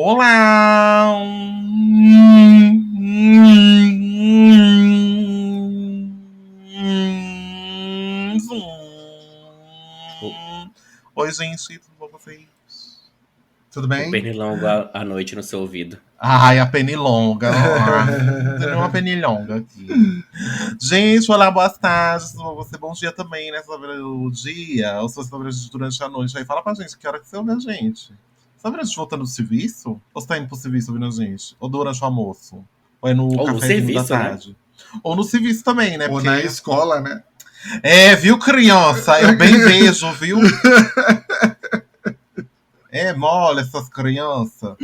Olá! Oi, gente, tudo bom com vocês? Tudo O bem? pernilongo à noite no seu ouvido. Ai, a penilonga. Tem uma penilonga aqui. Gente, olá, boas tardes. Você, bom dia também, né? Sobre o dia, ou se você tá ouvindo a gente durante a noite. Aí fala pra gente que hora que você ouve a gente. Você tá vendo a gente voltando do serviço? Ou você tá indo pro serviço ouvindo a gente? Ou durante o almoço? Ou é no Ou no cafezinho da serviço, né? tarde? Ou no serviço também, né? Ou na escola, né? É, viu, criança? Eu bem vejo, viu? É mole essas crianças.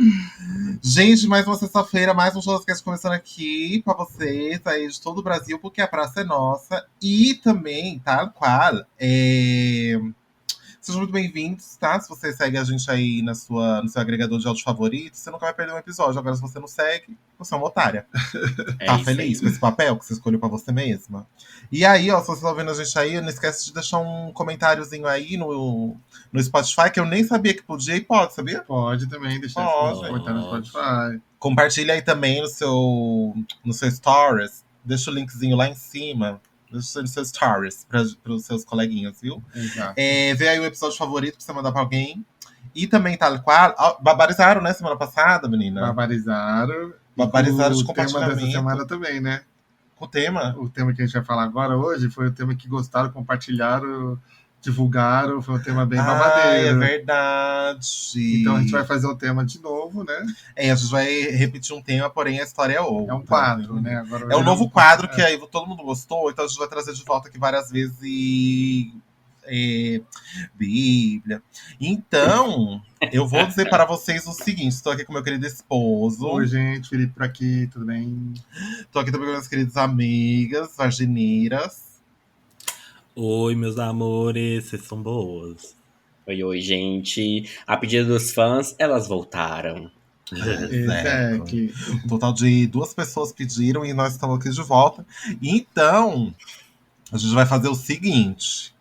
Gente, mais uma sexta-feira, mais um Churrascast começando aqui pra vocês aí de todo o Brasil, porque a praça é nossa. E também, tal qual, sejam muito bem-vindos, tá? Se você segue a gente aí no seu agregador de áudio favorito, você nunca vai perder um episódio. Agora, se você não segue, você é uma otária. É Tá isso feliz aí. com esse papel que você escolheu pra você mesma? E aí, ó, se você tá ouvindo a gente aí, não esquece de deixar um comentáriozinho aí no Spotify, que eu nem sabia que podia e pode, sabia? Pode também deixar Pode. esse comentário no Spotify. Compartilha aí também no seu stories. Deixa o linkzinho lá em cima. Deixa nos seus stories para os seus coleguinhas, viu? Exato. Vê aí o episódio favorito pra você mandar pra alguém. E também, tal qual. Barbarizaram, né? Semana passada, menina. Barbarizaram. Barbarizaram de O tema dessa compartilhamento. semana também, né? Com o tema. O tema que a gente vai falar agora hoje foi o tema que gostaram, compartilharam, divulgaram. Foi um tema bem Ai, babadeiro. é verdade. Então a gente vai fazer o tema de novo, né? A gente vai repetir um tema, porém a história é outra. É um quadro, né? Agora É um novo quadro que aí todo mundo gostou, então a gente vai trazer de volta aqui várias vezes Bíblia. Então, eu vou dizer para vocês o seguinte: estou aqui com meu querido esposo. Oi, gente, Felipe por aqui, tudo bem? Estou aqui também com minhas queridas amigas, vargineiras. Oi, meus amores, vocês são boas. Oi, gente. A pedido dos fãs, elas voltaram. Exato. Um total de 2 pessoas pediram e nós estamos aqui de volta. Então, a gente vai fazer o seguinte.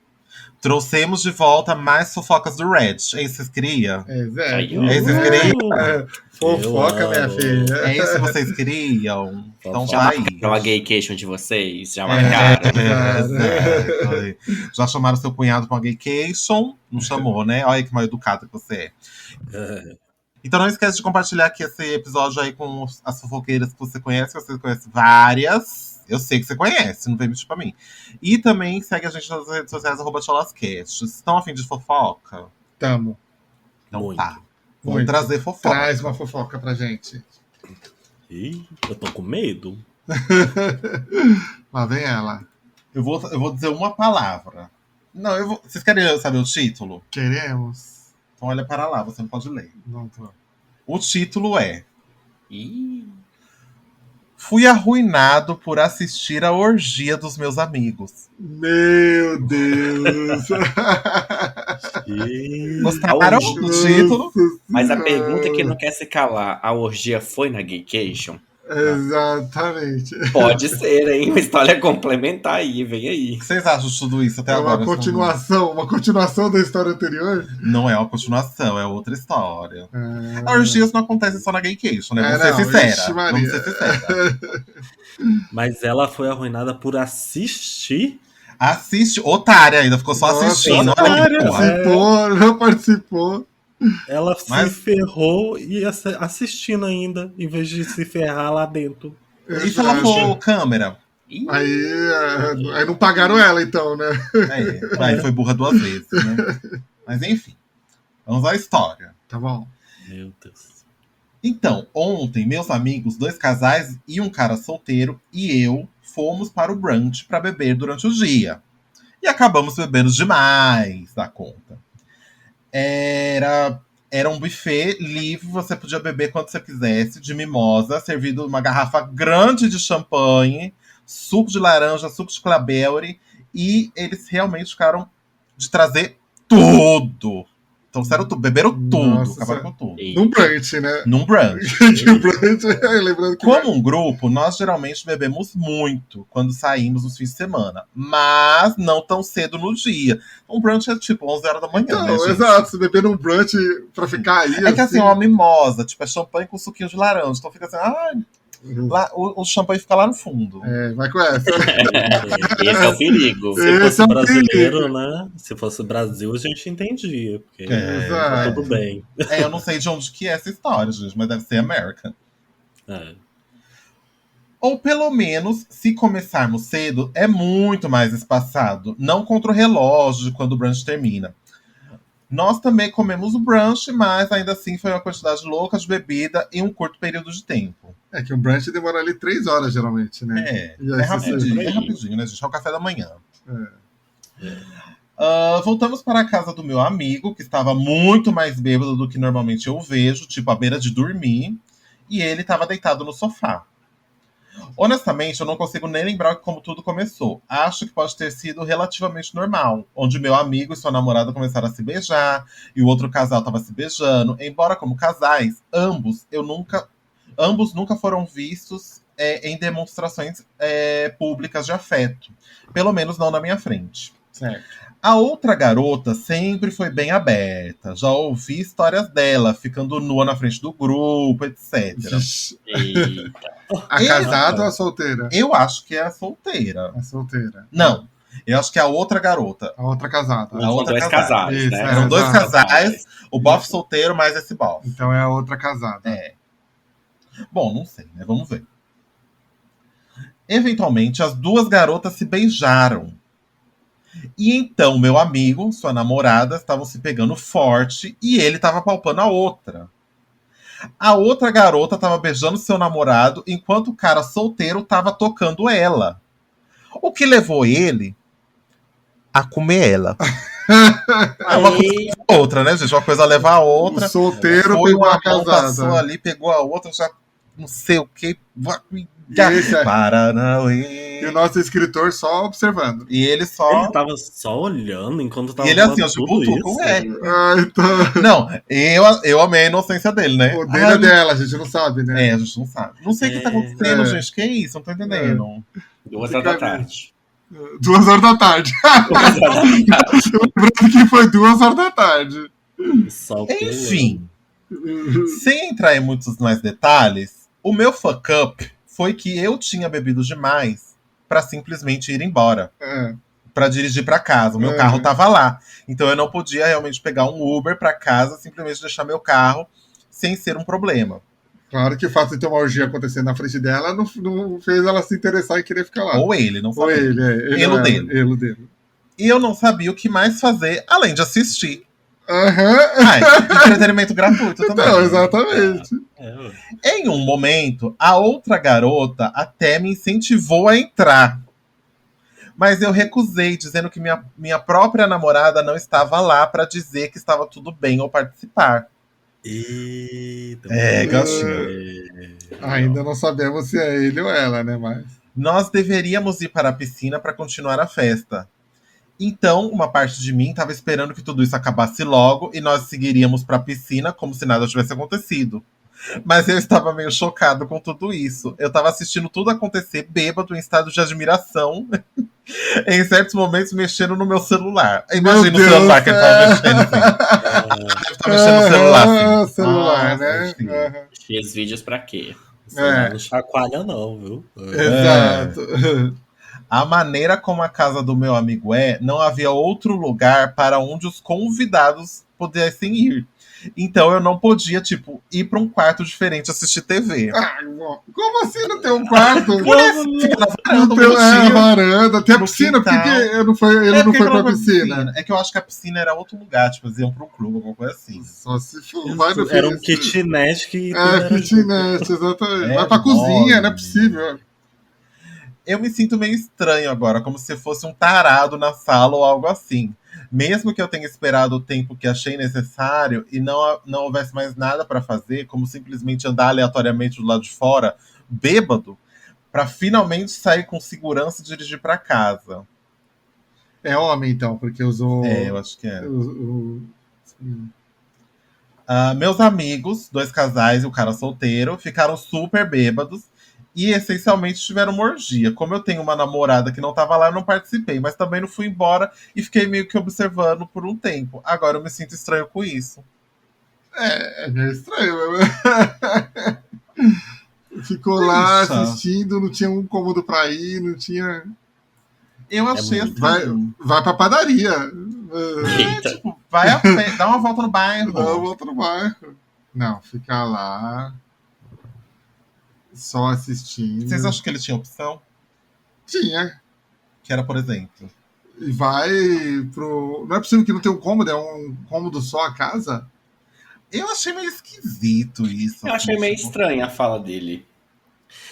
Trouxemos de volta mais fofocas do Reddit. É isso que vocês queriam? Exato. É isso que vocês queriam? Fofoca, minha filha. É isso que vocês queriam? Então Já vai. marcaram a gaycation de vocês? Já marcaram? Já chamaram seu cunhado pra uma gaycation? Não chamou, né? Olha que mal educado que você é. Então não esquece de compartilhar aqui esse episódio aí com as fofoqueiras que você conhece várias. Eu sei que você conhece, não vem mentir pra mim. E também segue a gente nas redes sociais, @cholascast. Estão a fim de fofoca? Tamo. Então Muito. tá. Vamos Muito. trazer fofoca. Traz uma fofoca pra gente. Ih, eu tô com medo. Lá vem ela. Eu vou dizer uma palavra. Não, vocês querem saber o título? Queremos. Então olha para lá, você não pode ler. Não tô. O título é: Ih, Fui arruinado por assistir a orgia dos meus amigos. Meu Deus! Gostaram A do título? mas a pergunta que não quer se calar, a orgia foi na gaycation? Exatamente. Pode ser, hein? Uma história complementar aí, vem aí. O que vocês acham de tudo isso até É agora? uma continuação da história anterior? Não é uma continuação, é outra história. A orgias não acontece só na gaycation, né? Vamos ser não, sincera. ixi, Maria. Vamos ser sincera. Mas ela foi arruinada por assistir. Assiste, otária ainda, ficou só Nossa, assistindo. otária. Olha que porra. Não participou. Ela Mas- se ferrou e assistindo ainda, em vez de se ferrar lá dentro. E se ela for câmera? Ih, Aí não pagaram ela, então, né? Aí foi burra 2 vezes, né? Mas enfim, vamos à história. Tá bom. Meu Deus. Então, ontem, meus amigos, 2 casais e um cara solteiro e eu fomos para o brunch para beber durante o dia. E acabamos bebendo demais da conta. Era um buffet livre, você podia beber quanto você quisesse, de mimosa, servido uma garrafa grande de champanhe, suco de laranja, suco de clabelry, e eles realmente ficaram de trazer tudo. Trouxeram tudo, beberam tudo, Nossa, acabaram com tudo. Eita. Num brunch, né? Num brunch. Que o brunch, lembrando que Como um grupo, nós geralmente bebemos muito quando saímos nos fins de semana. Mas não tão cedo no dia. Um brunch é tipo 11 horas da manhã, Então, né, gente? exato, se beber num brunch pra ficar aí. É que assim, é uma mimosa, tipo, é champanhe com suquinho de laranja. Então fica assim, lá, o champanhe fica lá no fundo. Vai com essa. Esse é o perigo. Se Esse fosse é o brasileiro, perigo. né? Se fosse Brasil, a gente entendia. Porque É, tá tudo bem. eu não sei de onde que é essa história, gente, mas deve ser American. É. Ou pelo menos, se começarmos cedo, é muito mais espaçado. Não contra o relógio de quando o brunch termina. Nós também comemos o brunch, mas ainda assim foi uma quantidade louca de bebida em um curto período de tempo. É que um brunch demora ali 3 horas, geralmente, né? É, E aí é você rapidinho, sai. é rapidinho, né, gente? É o café da manhã. É. Voltamos para a casa do meu amigo, que estava muito mais bêbado do que normalmente eu vejo, tipo, à beira de dormir. E ele estava deitado no sofá. Honestamente, eu não consigo nem lembrar como tudo começou. Acho que pode ter sido relativamente normal, onde meu amigo e sua namorada começaram a se beijar, e o outro casal estava se beijando. Embora como casais, ambos nunca foram vistos em demonstrações públicas de afeto. Pelo menos não na minha frente. Certo. A outra garota sempre foi bem aberta. Já ouvi histórias dela, ficando nua na frente do grupo, etc. Vixe. Eita. A casada ou a solteira? Eu acho que é a solteira. A solteira. Não, eu acho que é a outra garota. A outra casada. A São outra dois casada. casais, Isso, né? é, Eram dois exato. casais, o bofe solteiro mais esse bofe. Então é a outra casada. É. Bom, não sei, né? Vamos ver. Eventualmente, as duas garotas se beijaram. E então, meu amigo, sua namorada, estavam se pegando forte e ele estava palpando a outra. A outra garota estava beijando seu namorado enquanto o cara solteiro estava tocando ela. O que levou ele a comer ela. Uma coisa leva a outra, né, gente? Uma coisa leva a outra. O solteiro Foi pegou uma a mão, passou casada. ali, pegou a outra, já não sei o que. Esse é- Paranauê. E o nosso escritor só observando. E ele só. Ele tava só olhando enquanto tava E ele assim, ó, rolando tipo, tudo tudo, isso. Então, Não, eu amei a inocência dele, né? o dele é dela, a gente não sabe, né? A gente não sabe. Não sei o que tá acontecendo, É. gente. Que é isso? Não tô entendendo. 2 horas da tarde. 2 horas da tarde. 2 horas da tarde. Lembrando que foi 2 horas da tarde. Só pulando. Enfim, sem entrar em muitos mais detalhes, o meu fuck up foi que eu tinha bebido demais pra simplesmente ir embora. É. Pra dirigir pra casa. O meu carro tava lá. Então eu não podia realmente pegar um Uber pra casa, simplesmente deixar meu carro sem ser um problema. Claro que o fato de ter uma orgia acontecendo na frente dela não fez ela se interessar e querer ficar lá. Ou ele, não Ou sabia. ele, ele Elo ou ela, dele. elo dele. E eu não sabia o que mais fazer, além de assistir. Aham. Ai, entretenimento gratuito também. Então, exatamente. Em um momento, a outra garota até me incentivou a entrar. Mas eu recusei, dizendo que minha própria namorada não estava lá para dizer que estava tudo bem ou participar. Eita, Gatinho. Ainda não sabemos se é ele ou ela, né? Mas. Nós deveríamos ir para a piscina para continuar a festa. Então, uma parte de mim estava esperando que tudo isso acabasse logo e nós seguiríamos para a piscina como se nada tivesse acontecido. Mas eu estava meio chocado com tudo isso. Eu estava assistindo tudo acontecer, bêbado, em estado de admiração. Em certos momentos, mexendo no meu celular. Imagina o celular que ele estava mexendo assim. Deve estar mexendo no celular assim. Celular, Nossa, né? filho. Aham. X vídeos pra quê? Não chacoalha não, viu? Exato. A maneira como a casa do meu amigo não havia outro lugar para onde os convidados pudessem ir. Então eu não podia, tipo, ir para um quarto diferente assistir TV. Ah, como assim não tem um quarto? Fica na varanda, Não tem bonitinho. varanda, tem a No piscina, por que quintal. ele não foi Porque pra não foi piscina? É que eu acho que a piscina era outro lugar, tipo, eles iam para um clube, alguma coisa assim. Só se for, vai no Era um fim. kitnet que tudo É, era kitnet, exatamente. É, Vai pra enorme. cozinha, não é possível. Eu me sinto meio estranho agora, como se fosse um tarado na sala ou algo assim. Mesmo que eu tenha esperado o tempo que achei necessário e não houvesse mais nada para fazer, como simplesmente andar aleatoriamente do lado de fora, bêbado, para finalmente sair com segurança e dirigir para casa. É homem, então, porque usou. Eu acho que é. Meus amigos, 2 casais e o cara solteiro, ficaram super bêbados e essencialmente tiveram uma orgia. Como eu tenho uma namorada que não tava lá, eu não participei, mas também não fui embora e fiquei meio que observando por um tempo. Agora eu me sinto estranho com isso. É meio estranho, né? Ficou lá Bicha. assistindo, não tinha um cômodo pra ir, não tinha. Eu achei muito. assim. Vai pra padaria. Eita. Tipo, vai a pé, dá uma volta no bairro. Dá uma volta no bairro. Não, ficar lá só assistindo. Vocês acham que ele tinha opção? Tinha. Que era, por exemplo. E vai pro. Não é possível que não tenha um cômodo, é um cômodo só a casa? Eu achei meio esquisito isso. Eu assim, achei meio tipo, estranha a fala dele.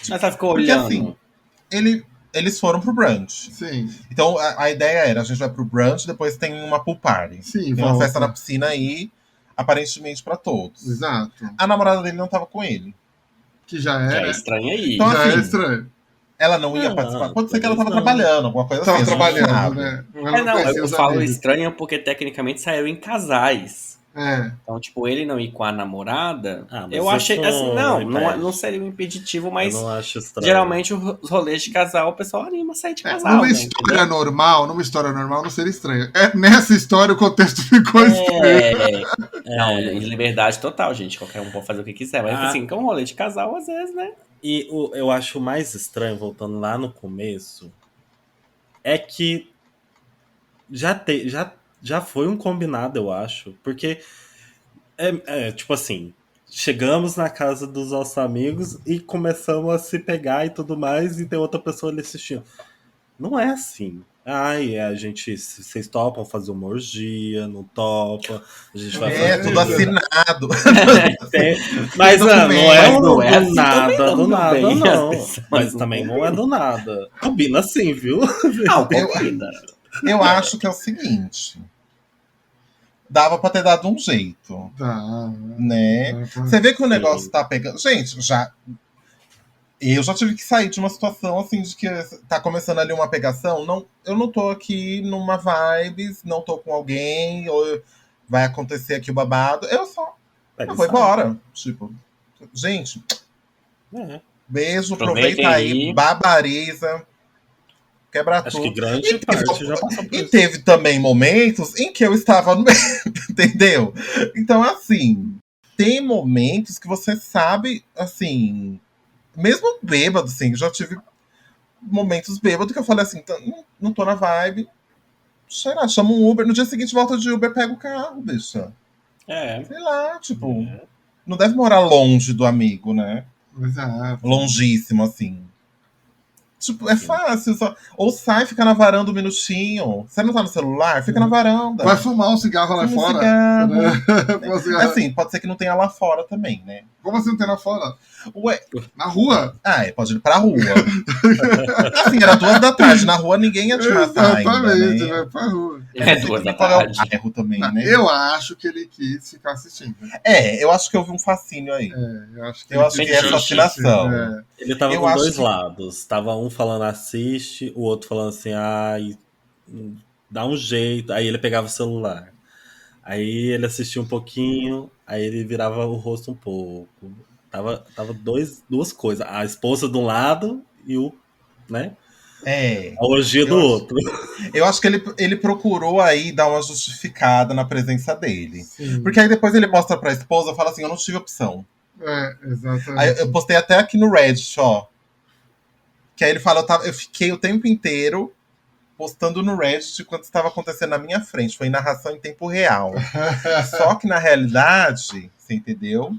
Mas ela ficou Porque, olhando. assim, eles foram pro brunch. Sim. Então a ideia era, a gente vai pro brunch, depois tem uma pool party. Sim, Tem uma volta. festa na piscina aí, aparentemente pra todos. Exato. A namorada dele não tava com ele. Que já Já é, é estranho aí. Então, já é assim, estranho. Ela não ia Não, participar. Pode ser que ela tava não. trabalhando, alguma coisa Tava assim. a gente trabalhando, sabe. né? Ela Não, conhecia eu os falo amigos. estranho porque tecnicamente saíram em casais. É. Então, tipo, ele não ir com a namorada, Ah, mas eu isso achei. Assim, não impede. seria um impeditivo, Eu mas não acho estranho. geralmente os rolês de casal, o pessoal anima a sair de casal. Numa né, história normal, não seria estranho. Nessa história o contexto ficou estranho. Não, em liberdade total, gente. Qualquer um pode fazer o que quiser. Mas Ah. assim, que é um rolê de casal, às vezes, né? E eu acho mais estranho, voltando lá no começo, é que já foi um combinado, eu acho. Porque, tipo assim, chegamos na casa dos nossos amigos e começamos a se pegar e tudo mais, e tem outra pessoa ali assistindo. Não é assim. Ai, vocês topam fazer uma orgia, não topa, a gente vai fazer. Tudo assinado. Mas não é Mas não é do assim nada, também, do meu nada, bem. não. As pessoas Mas não também não combinam. é do nada. Combina sim, viu? Não, combina. Eu acho que é o seguinte. Dava pra ter dado um jeito, Tá. né? Você vê que o Sim. negócio tá pegando. Gente, eu já tive que sair de uma situação assim de que tá começando ali uma pegação. Não, eu não tô aqui numa vibes, não tô com alguém, ou vai acontecer aqui o babado. Eu vou embora. Tipo, gente, É. beijo, Aproveitem aproveita aí, aí. babariza, quebra Acho que tudo. grande parte já passou por E isso. teve também momentos em que eu estava no meio, entendeu? Então, assim, tem momentos que você sabe, assim, mesmo bêbado, assim, já tive momentos bêbados que eu falei assim, não tô na vibe, sei lá, chama um Uber, no dia seguinte volta de Uber, pega o carro, bicha. É. Sei lá, tipo, não deve morar longe do amigo, né? Exato. Longíssimo, assim. Tipo, é fácil. Ou sai, fica na varanda um minutinho. Você não tá no celular? Fica na varanda. Vai fumar um cigarro lá Fuma um fora. cigarro. Né? Fuma um cigarro. Assim, pode ser que não tenha lá fora também, né? Como assim não tem lá fora? Ué, Na rua. pode ir pra rua. Assim, era 2 da tarde. Na rua ninguém ia te matar ainda, Exatamente, né? vai pra rua. É Não sei 2 da qual é o tarde. bairro também, Não, né? eu acho que ele quis ficar assistindo. Eu acho que eu vi um fascínio aí. Eu acho que Eu ele acho quis que é ficar fascinação. assistindo, é. Ele tava Eu com acho dois que- lados. Tava um falando assiste, o outro falando assim, ai, dá um jeito. Aí ele pegava o celular. Aí ele assistia um pouquinho, aí ele virava o rosto um pouco. Tava duas coisas. A esposa de um lado e né? A orgia do eu acho- outro. Eu acho que ele procurou aí dar uma justificada na presença dele. Sim. Porque aí depois ele mostra pra esposa e fala assim, eu não tive opção. Exatamente. Aí eu postei até aqui no Reddit, ó. Que aí ele fala, eu fiquei o tempo inteiro postando no Reddit quando estava acontecendo na minha frente. Foi narração em tempo real. Só que na realidade, você entendeu?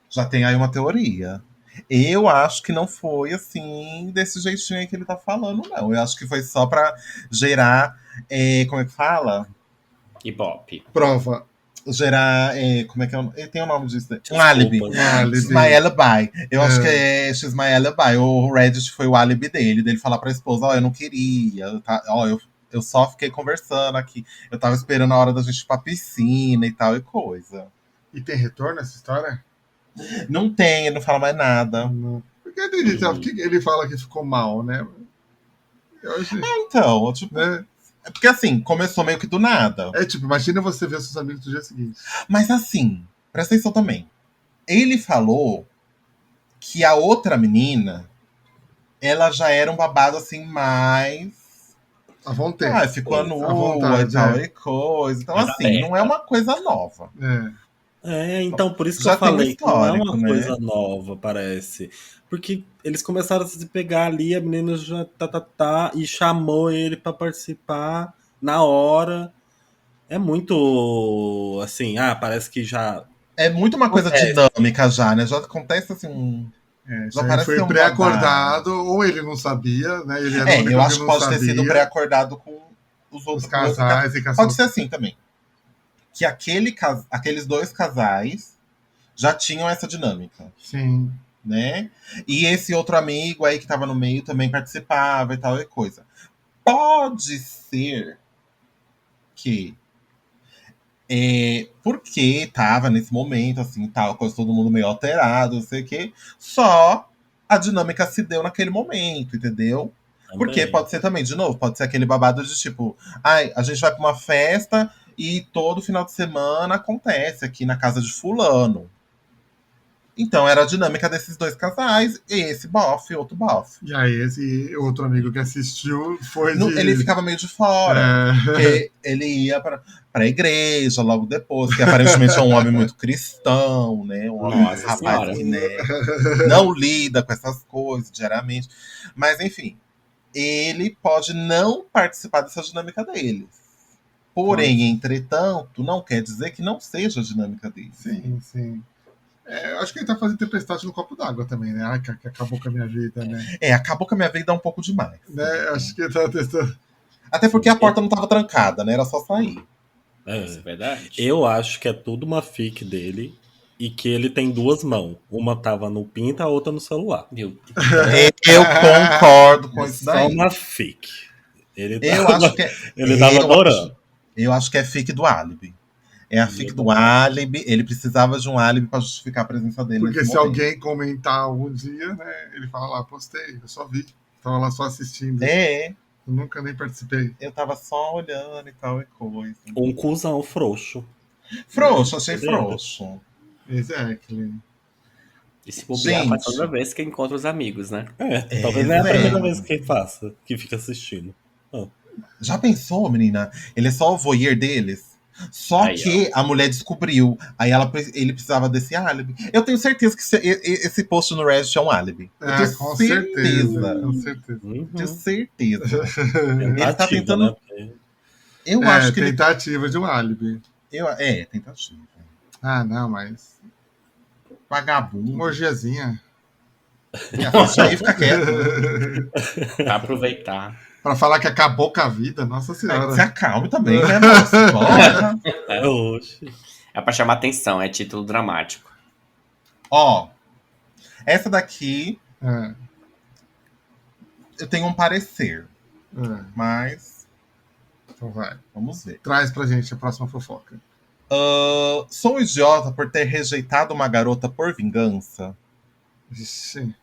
Já tem aí uma teoria. Eu acho que não foi assim, desse jeitinho aí que ele tá falando, não. Eu acho que foi só pra gerar. Como é que fala? Ibope. Prova. Gerar. Como é que é? Tem o nome disso? Um Desculpa. álibi. Álibi. She's my alibi. Eu acho que é She's my alibi. O Reddit foi o álibi dele falar pra esposa: eu não queria. Eu só fiquei conversando aqui. Eu tava esperando a hora da gente ir pra piscina e tal e coisa. E tem retorno essa história? Não tem, ele não fala mais nada. Não. Porque tem gente, por que ele fala que ficou mal, né? Eu acho, Então, tipo, né? Porque assim, começou meio que do nada. É tipo, imagina você ver seus amigos no dia seguinte. Mas assim, presta atenção também. Ele falou que a outra menina, ela já era um babado assim mais. À vontade. Ficou À nua vontade, e tal e coisa. Então, Mais assim, não é aberta. uma coisa nova. Então por isso que Já eu tem um falei que não é histórico, uma né? coisa nova, parece. Porque eles começaram a se pegar ali, a menina já e chamou ele pra participar na hora. É muito assim, parece que já É muito uma coisa acontece. dinâmica já, né? Já acontece assim. Já Já parece foi ser um pré-acordado, babado. ou ele não sabia, né? Ele era o único Eu que acho que não pode ter sido sabia. pré-acordado com os Os outros casais e com Pode ser assim também. Que aqueles dois casais já tinham essa dinâmica, Sim. né? E esse outro amigo aí que tava no meio também participava e tal e coisa. Pode ser que porque tava nesse momento, assim, tal, coisa, todo mundo meio alterado, não sei o quê. Só a dinâmica se deu naquele momento, entendeu? Porque também. pode ser também, de novo, pode ser aquele babado de tipo, a gente vai pra uma festa e todo final de semana acontece aqui na casa de fulano. Então era a dinâmica desses dois casais, esse bofe e outro bofe. E aí, esse outro amigo que assistiu foi de. Ele ficava meio de fora. Porque ele ia pra igreja logo depois, que aparentemente é um homem muito cristão, né? Um homem, Nossa rapaz Senhora. que, né, não lida com essas coisas diariamente. Mas enfim, ele pode não participar dessa dinâmica deles. Porém, entretanto, não quer dizer que não seja a dinâmica deles. Sim, sim. Eu acho que ele tá fazendo tempestade no copo d'água também, né? Ai, que acabou com a minha vida, né? Acabou com a minha vida um pouco demais. Né? Acho que ele tá testando. Até porque a porta não tava trancada, né? Era só sair. Isso é verdade. Eu acho que é tudo uma fic dele e que ele tem duas mãos. Uma tava no pinta, a outra no celular. Meu Deus. Eu concordo com isso Só daí. uma fic. Ele Eu tava, acho que ele tava adorando. Eu acho que é fic do álibi. É a fic do álibi. Ele precisava de um álibi pra justificar a presença dele. Porque nesse se momento. alguém comentar algum dia, né? Ele fala lá, postei, eu só vi. Tava lá só assistindo. Eu nunca nem participei. Eu tava só olhando e tal e coisa. Um cuzão frouxo. Frouxo, achei frouxo. Exactly. E se bobear, Gente. faz toda vez que encontra os amigos, né? Talvez não é a primeira vez que faça, que fica assistindo. Já pensou, menina? Ele é só o voyeur deles? Só Aí, que a mulher descobriu. Aí ele precisava desse álibi. Eu tenho certeza que esse post no Reddit é um álibi. Eu tenho Com certeza. Com certeza. Tenho certeza. Tentativa, Ele tá tentando. né? Porque Eu acho que tentativa de um álibi. Tentativa. Não, mas. Vagabundo. Uma orgiazinha. Isso aí fica quieto. Pra aproveitar. Pra falar que acabou com a vida, nossa senhora. Se acalme também, né, moça? Bora. Oxe. É pra chamar atenção, é título dramático. Ó, essa daqui É, eu tenho um parecer, mas então vai. vamos ver. Traz pra gente a próxima fofoca. Sou idiota por ter rejeitado uma garota por vingança. Vixe.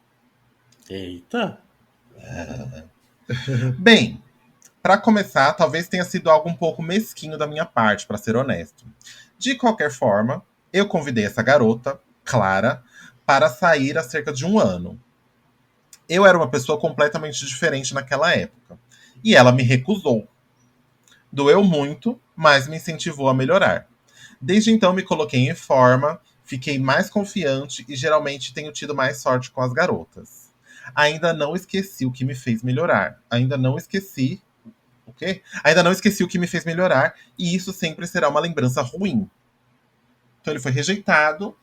Eita. Bem, pra começar, talvez tenha sido algo um pouco mesquinho da minha parte, pra ser honesto. De qualquer forma, eu convidei essa garota, Clara, para sair há cerca de 1 ano. Eu era uma pessoa completamente diferente naquela época. E ela me recusou. Doeu muito, mas me incentivou a melhorar. Desde então me coloquei em forma, fiquei mais confiante e geralmente tenho tido mais sorte com as garotas. Ainda não esqueci o que me fez melhorar. Ainda não esqueci o quê? Ainda não esqueci o que me fez melhorar e isso sempre será uma lembrança ruim. Então ele foi rejeitado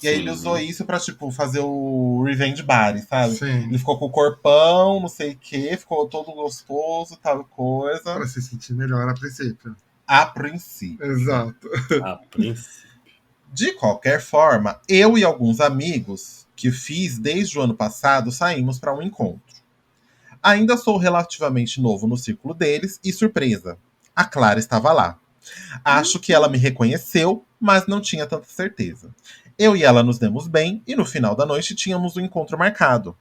e aí ele usou isso pra, tipo, fazer o revenge body, sabe? Sim. Ele ficou com o corpão, não sei o quê, ficou todo gostoso, tal coisa. Pra se sentir melhor a princípio. A princípio. Exato. A princípio. De qualquer forma, eu e alguns amigos que fiz desde o ano passado saímos para um encontro. Ainda sou relativamente novo no círculo deles e surpresa, a Clara estava lá. Acho que ela me reconheceu, mas não tinha tanta certeza. Eu e ela nos demos bem e no final da noite tínhamos um encontro marcado.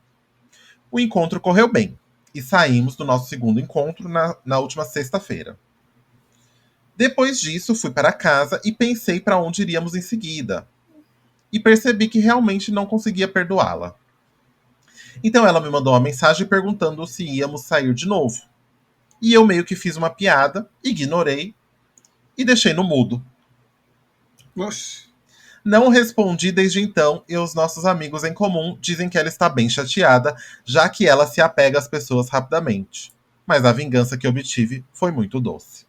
O encontro correu bem. e saímos do nosso segundo encontro na última sexta-feira. Depois disso, fui para casa e pensei para onde iríamos em seguida. E percebi que realmente não conseguia perdoá-la. Então ela me mandou uma mensagem perguntando se íamos sair de novo. E eu meio que fiz uma piada, ignorei e deixei no mudo. Oxi. Não respondi desde então e os nossos amigos em comum dizem que ela está bem chateada, já que ela se apega às pessoas rapidamente. Mas a vingança que obtive foi muito doce.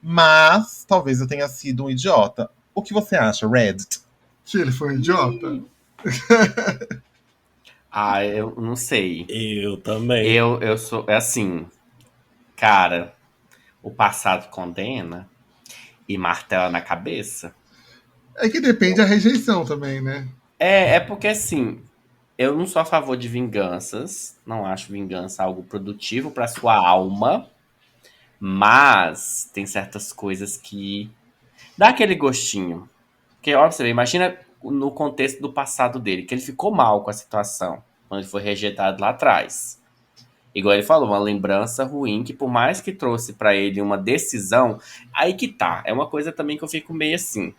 Mas talvez eu tenha sido um idiota. O que você acha, Reddit? Que ele foi um idiota? Eu não sei. Eu também. Eu sou. É assim. Cara, o passado condena e martela na cabeça. É que depende da rejeição também, né? É porque assim. Eu não sou a favor de vinganças. Não acho vingança algo produtivo para sua alma. Mas tem certas coisas que dá aquele gostinho. Porque, óbvio, você vê, imagina no contexto do passado dele, que ele ficou mal com a situação, quando ele foi rejeitado lá atrás. Igual ele falou, uma lembrança ruim, que por mais que trouxe pra ele uma decisão, aí que tá. É uma coisa também que eu fico meio assim.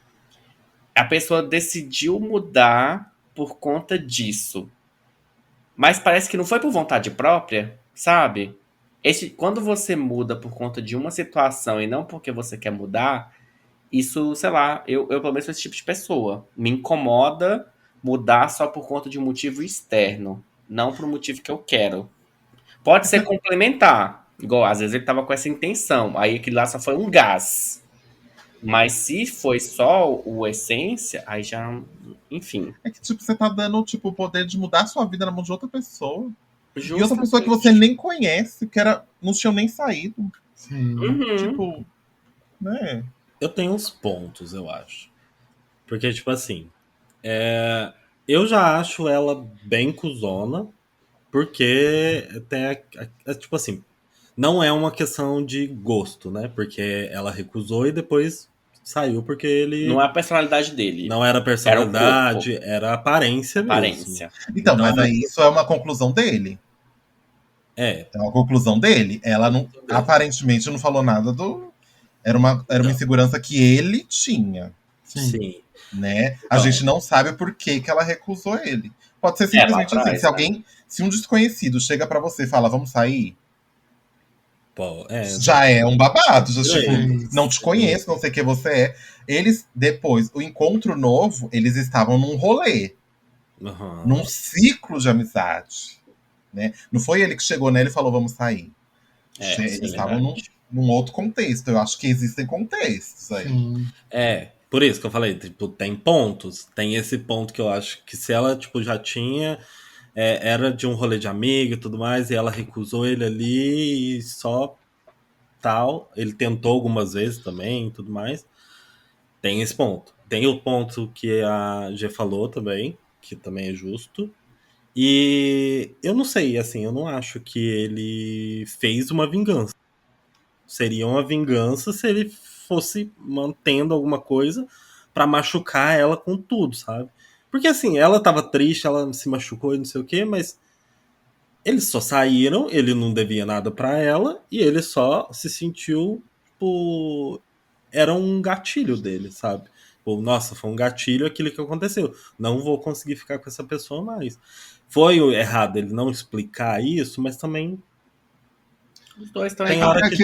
A pessoa decidiu mudar por conta disso. Mas parece que não foi por vontade própria, sabe? Quando você muda por conta de uma situação e não porque você quer mudar, isso, sei lá, eu pelo menos sou esse tipo de pessoa. Me incomoda mudar só por conta de um motivo externo, não por um motivo que eu quero. Pode ser complementar, igual às vezes ele tava com essa intenção, aí aquilo lá só foi um gás. Mas se foi só o essência, aí já, enfim. É que, tipo, você tá dando, tipo, o poder de mudar a sua vida na mão de outra pessoa. E outra Justamente. pessoa que você nem conhece, não tinham nem saído. Sim. Uhum. Tipo, né? Eu tenho uns pontos, eu acho. Porque, tipo assim, eu já acho ela bem cuzona, porque tipo assim, não é uma questão de gosto, né? Porque ela recusou e depois saiu porque ele Não é a personalidade dele. não era personalidade, era aparência mesmo. Aparência. Então, mas aí isso é uma conclusão dele. É. É uma conclusão dele. Ela não, aparentemente não falou nada do. Era uma insegurança que ele tinha. Sim. Né? A gente não sabe por que ela recusou ele. Pode ser simplesmente lá assim: atrás, se um desconhecido chega pra você e fala, vamos sair, Pô, já é um babado. Já, tipo, Sim. não te conheço, não sei quem você é. Eles, depois, o encontro novo, eles estavam num rolê, num ciclo de amizade. Né? Não foi ele que chegou nele e falou, vamos sair. Eles estavam num outro contexto. Eu acho que existem contextos aí. Sim. Por isso que eu falei, tipo, tem pontos. Tem esse ponto que eu acho que se ela, tipo, já tinha... era de um rolê de amigo e tudo mais, e ela recusou ele ali e só tal. Ele tentou algumas vezes também e tudo mais. Tem esse ponto. Tem o ponto que a G falou também, que também é justo. E eu não sei, assim, eu não acho que ele fez uma vingança. Seria uma vingança se ele fosse mantendo alguma coisa pra machucar ela com tudo, sabe? Porque assim, ela tava triste, ela se machucou e não sei o quê, mas eles só saíram, ele não devia nada pra ela e ele só se sentiu, tipo, era um gatilho dele, sabe? Tipo, nossa, foi um gatilho aquilo que aconteceu. Não vou conseguir ficar com essa pessoa mais. Foi errado ele não explicar isso, mas também os dois estão tem errados. hora que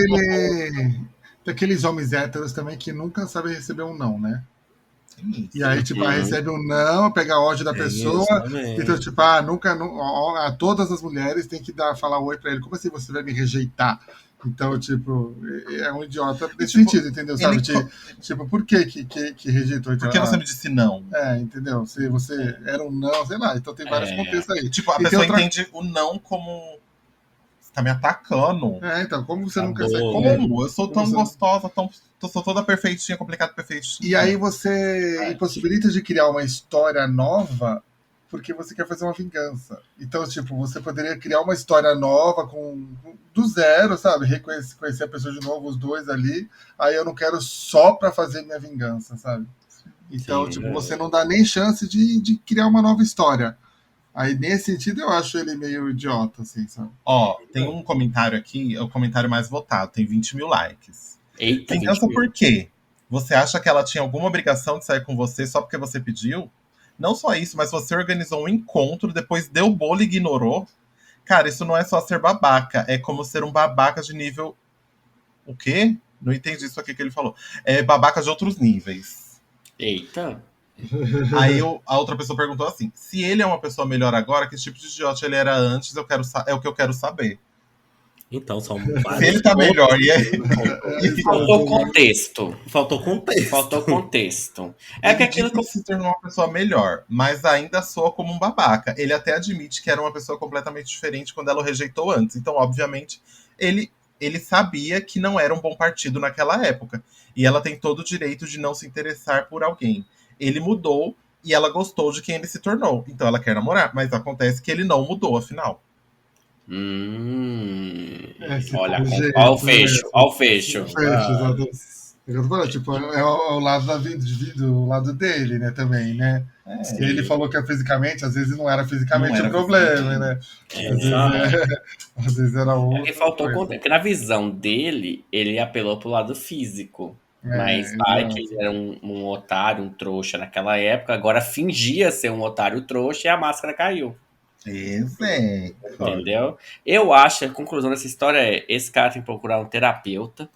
Tem aqueles homens héteros também que nunca sabem receber um não, né? E aí, tipo, recebe um não, pega ódio da pessoa. Então, tipo, a todas as mulheres tem que falar oi pra ele. Como assim você vai me rejeitar? Então, tipo, é um idiota nesse sentido, entendeu? Sabe? Tipo, por que rejeitou? Então, por que você me disse não? Entendeu? Se você era um não, sei lá. Então tem vários contextos aí. Tipo, a pessoa entende o não como... Você tá me atacando. Então, como você nunca sai como? Eu sou tão gostosa, sou toda perfeitinha, complicada, perfeitinha. E aí você impossibilita de criar uma história nova porque você quer fazer uma vingança. Então, tipo, você poderia criar uma história nova do zero, sabe? Conhecer a pessoa de novo, os dois ali. Aí eu não quero só pra fazer minha vingança, sabe? Então, você não dá nem chance de criar uma nova história. Aí, nesse sentido, eu acho ele meio idiota, assim, sabe? Ó, tem um comentário aqui, é o comentário mais votado, tem 20 mil likes. Eita, Vingança 20 mil. por quê? Você acha que ela tinha alguma obrigação de sair com você só porque você pediu? Não só isso, mas você organizou um encontro, depois deu bolo e ignorou. Cara, isso não é só ser babaca, é como ser um babaca de nível. O quê? Não entendi isso aqui que ele falou. É babaca de outros níveis. Eita. Aí a outra pessoa perguntou assim: se ele é uma pessoa melhor agora, que tipo de idiota ele era antes? É o que eu quero saber. Então, são Se vários ele tá melhor Faltou contexto. Faltou contexto. Faltou contexto. É ele que aquilo que disse que se tornou uma pessoa melhor, mas ainda soa como um babaca. Ele até admite que era uma pessoa completamente diferente quando ela o rejeitou antes. Então, obviamente, ele sabia que não era um bom partido naquela época. E ela tem todo o direito de não se interessar por alguém. Ele mudou e ela gostou de quem ele se tornou. Então ela quer namorar, mas acontece que ele não mudou, afinal. Olha, jeito, ó o fecho, ó o fecho. Eu tô falando, tipo, é o lado do lado dele, né, também, né? Se ele falou que é fisicamente, às vezes não era fisicamente o problema, né? Às vezes era outro. É que faltou contexto. Porque na visão dele, ele apelou pro lado físico. Mas vai que ele era um otário, um trouxa naquela época, agora fingia ser um otário trouxa e a máscara caiu. Exato. Entendeu? Eu acho que a conclusão dessa história é: esse cara tem que procurar um terapeuta.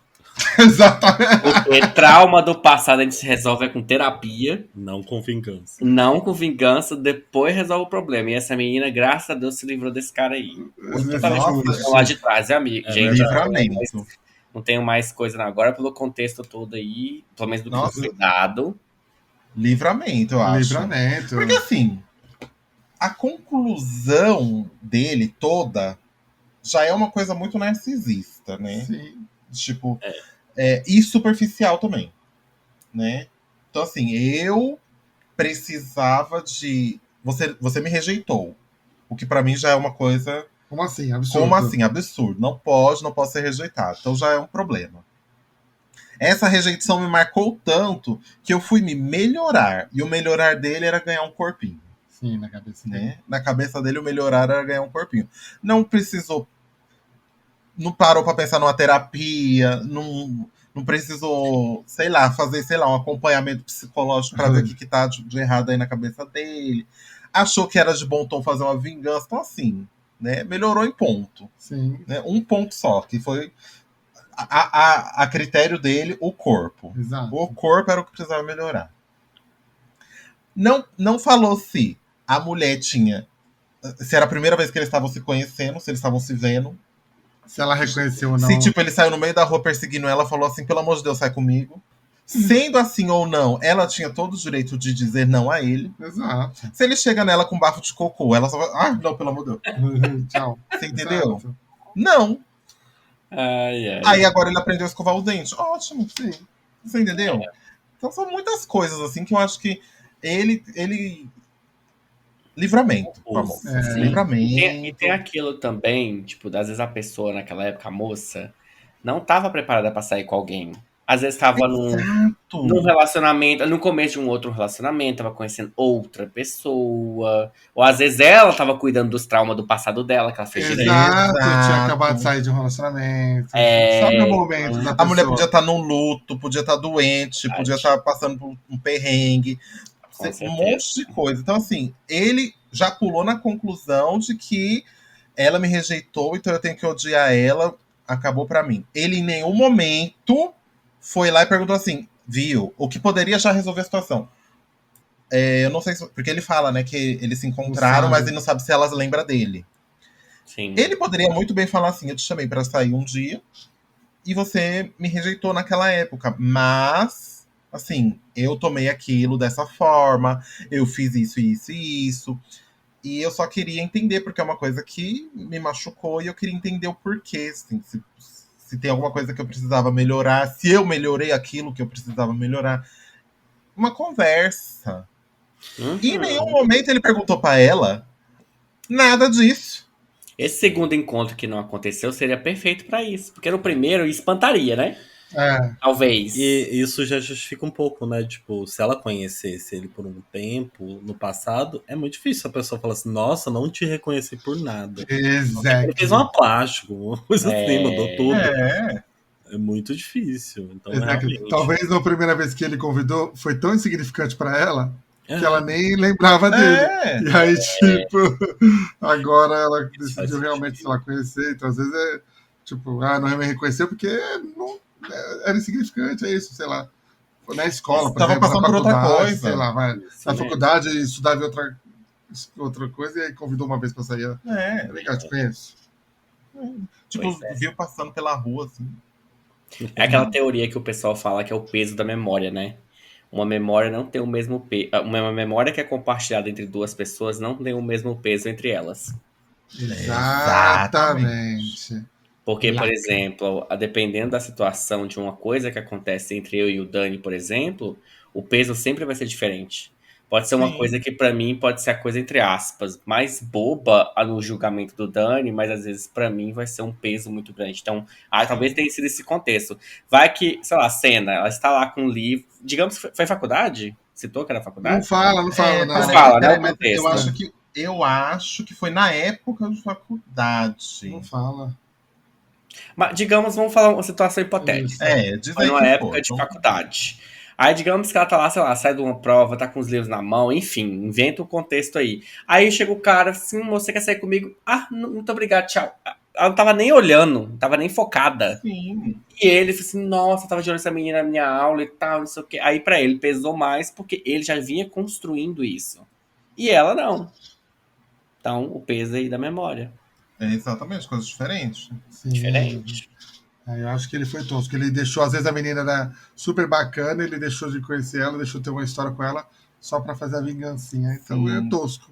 Exatamente. Porque trauma do passado a gente se resolve com terapia. Não com vingança. Não com vingança, depois resolve o problema. E essa menina, graças a Deus, se livrou desse cara aí. Nossa, lá de trás, é amigo. Gente, livramento. Não tenho mais coisa não. Agora, pelo contexto todo aí, pelo menos do que foi dado. Livramento, eu acho. Livramento. Porque assim, a conclusão dele toda já é uma coisa muito narcisista, né? Sim. Tipo, e superficial também, né? Então, assim, eu precisava de... Você me rejeitou. O que pra mim já é uma coisa... Como assim? Absurdo. Como assim? Absurdo. Não pode ser rejeitado. Então já é um problema. Essa rejeição me marcou tanto que eu fui me melhorar. E o melhorar dele era ganhar um corpinho. Sim, na cabeça dele. Né? Na cabeça dele, o melhorar era ganhar um corpinho. Não precisou... Não parou pra pensar numa terapia, não precisou, sei lá, fazer, um acompanhamento psicológico pra ver o que tá de errado aí na cabeça dele. Achou que era de bom tom fazer uma vingança. Então, assim, né? Melhorou em ponto. Sim. Né? Um ponto só, que foi a critério dele, o corpo. Exato. O corpo era o que precisava melhorar. Não falou se a mulher tinha... Se era a primeira vez que eles estavam se conhecendo, se eles estavam se vendo. Se ela reconheceu ou não. Se, tipo, ele saiu no meio da rua perseguindo ela, falou assim, pelo amor de Deus, sai comigo. Sendo assim ou não, ela tinha todo o direito de dizer não a ele. Exato. Se ele chega nela com bafo de cocô, ela só vai... não, pelo amor de Deus. Tchau. Você entendeu? Exato. Não. Ai. Aí agora ele aprendeu a escovar o dente. Ótimo, sim. Você entendeu? Então são muitas coisas, assim, que eu acho que ele... Livramento, vamos. Livramento. E tem aquilo também, tipo, às vezes a pessoa naquela época, a moça, não estava preparada para sair com alguém. Às vezes estava num relacionamento, no começo de um outro relacionamento, estava conhecendo outra pessoa. Ou às vezes ela estava cuidando dos traumas do passado dela, que ela fez direito. Tinha acabado de sair de um relacionamento. Sabe o momento da pessoa. A mulher podia estar no luto, podia estar doente, podia estar passando por um perrengue. Um monte de coisa. Então, assim, ele já pulou na conclusão de que ela me rejeitou, então eu tenho que odiar ela, acabou pra mim. Ele em nenhum momento foi lá e perguntou assim, viu, o que poderia já resolver a situação. Eu não sei se... Porque ele fala, né, que eles se encontraram, mas ele não sabe se elas lembram dele. Sim. Ele poderia muito bem falar assim, eu te chamei pra sair um dia e você me rejeitou naquela época, mas... Assim, eu tomei aquilo dessa forma, eu fiz isso, isso e isso. E eu só queria entender, porque é uma coisa que me machucou e eu queria entender o porquê. Assim, se tem alguma coisa que eu precisava melhorar, se eu melhorei aquilo que eu precisava melhorar. Uma conversa. E em nenhum momento ele perguntou pra ela nada disso. Esse segundo encontro que não aconteceu seria perfeito pra isso. Porque no primeiro espantaria, né? Talvez. E isso já justifica um pouco, né? Tipo, se ela conhecesse ele por um tempo no passado, é muito difícil a pessoa falar assim, nossa, não te reconheci por nada. Ele fez uma plástica, uma coisa assim, mudou tudo. É muito difícil. Então, realmente. Talvez na primeira vez que ele convidou foi tão insignificante para ela que ela nem lembrava dele. E aí, tipo, agora ela decidiu realmente, sei lá, conhecer. Então, às vezes tipo, não me reconheceu porque não, era insignificante, é isso, sei lá. Foi na escola, por exemplo, passando por outra coisa. Sei lá, na faculdade estudava outra coisa e aí convidou uma vez pra sair. É legal, te conheço. Tipo, viu passando pela rua, assim. É aquela teoria que o pessoal fala que é o peso da memória, né? Uma memória não tem o mesmo peso. Uma memória que é compartilhada entre duas pessoas não tem o mesmo peso entre elas. Exatamente. Porque, por exemplo, dependendo da situação de uma coisa que acontece entre eu e o Dani, por exemplo, o peso sempre vai ser diferente. Pode ser uma coisa que, pra mim, pode ser a coisa, entre aspas, mais boba no julgamento do Dani, mas às vezes, pra mim, vai ser um peso muito grande. Então, talvez tenha sido esse contexto. Vai que, sei lá, a Senna, ela está lá com um livro. Digamos que foi faculdade? Citou que era faculdade? Não fala. Não fala, né? O contexto. Eu acho que foi na época de faculdade. Não fala. Mas, digamos, vamos falar uma situação hipotética. Foi numa época de faculdade. Aí, digamos que ela tá lá, sei lá, sai de uma prova, tá com os livros na mão, enfim, inventa um contexto aí. Aí chega o cara, assim, você quer sair comigo? Muito obrigado, tchau. Ela não tava nem olhando, não tava nem focada. Sim. E ele falou assim, nossa, tava de olho essa menina na minha aula e tal, não sei o quê. Aí pra ele pesou mais, porque ele já vinha construindo isso. E ela não. Então, o peso aí da memória. Exatamente, coisas diferentes. Sim. Diferente. Eu acho que ele foi tosco. Ele deixou, às vezes a menina era super bacana, ele deixou de conhecer ela, deixou de ter uma história com ela só pra fazer a vingancinha. Então é tosco.